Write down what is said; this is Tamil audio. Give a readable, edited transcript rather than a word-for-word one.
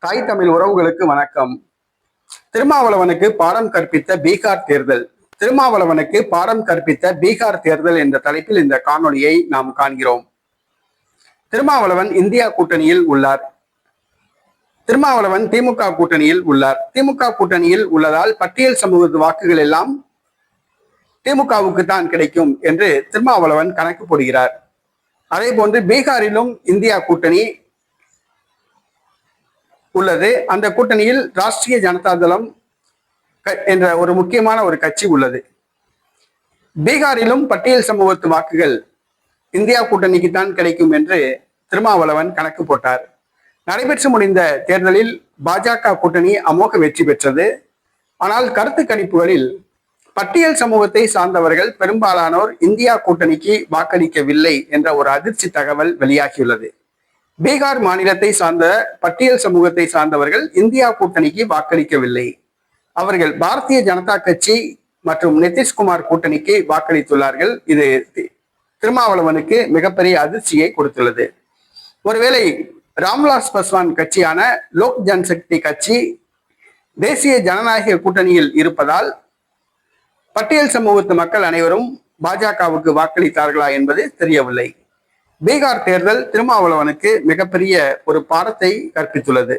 தாய் தமிழ் உறவுகளுக்கு வணக்கம். திருமாவளவனுக்கு பாடம் கற்பித்த பீகார் தேர்தல். திருமாவளவனுக்கு பாடம் கற்பித்த பீகார் தேர்தல் என்ற தலைப்பில் இந்த காணொளியை நாம் காண்கிறோம். திருமாவளவன் இந்தியா கூட்டணியில் உள்ளார். திருமாவளவன் திமுக கூட்டணியில் உள்ளார். திமுக கூட்டணியில் உள்ளதால் பட்டியல் சமூகத்து வாக்குகள் எல்லாம் திமுகவுக்கு தான் கிடைக்கும் என்று திருமாவளவன் கணக்கு போடுகிறார். அதே போன்று பீகாரிலும் இந்தியா கூட்டணி உள்ளது. அந்த கூட்டணியில் ராஷ்டிரிய ஜனதா தளம் என்ற ஒரு முக்கியமான ஒரு கட்சி உள்ளது. பீகாரிலும் பட்டியல் சமூகத்து வாக்குகள் இந்தியா கூட்டணிக்கு தான் கிடைக்கும் என்று திருமாவளவன் கணக்கு போட்டார். நடைபெற்று முடிந்த தேர்தலில் பாஜக கூட்டணி அமோக வெற்றி பெற்றது. ஆனால் கருத்து கணிப்புகளில் பட்டியல் சமூகத்தை சார்ந்தவர்கள் பெரும்பாலானோர் இந்தியா கூட்டணிக்கு வாக்களிக்கவில்லை என்ற ஒரு அதிர்ச்சி தகவல் வெளியாகியுள்ளது. பீகார் மாநிலத்தை சார்ந்த பட்டியல் சமூகத்தை சார்ந்தவர்கள் இந்தியா கூட்டணிக்கு வாக்களிக்கவில்லை. அவர்கள் பாரதிய ஜனதா கட்சி மற்றும் நிதிஷ்குமார் கூட்டணிக்கு வாக்களித்துள்ளார்கள். இது திருமாவளவனுக்கு மிகப்பெரிய அதிர்ச்சியை கொடுத்துள்ளது. ஒருவேளை ராம்விலாஸ் பாஸ்வான் கட்சியான லோக் ஜனசக்தி கட்சி தேசிய ஜனநாயக கூட்டணியில் இருப்பதால் பட்டியல் சமூகத்து மக்கள் அனைவரும் பாஜகவுக்கு வாக்களித்தார்களா என்பது தெரியவில்லை. பீகார் தேர்தல் திருமாவளவனுக்கு மிகப்பெரிய ஒரு பாடத்தை கற்பித்துள்ளது.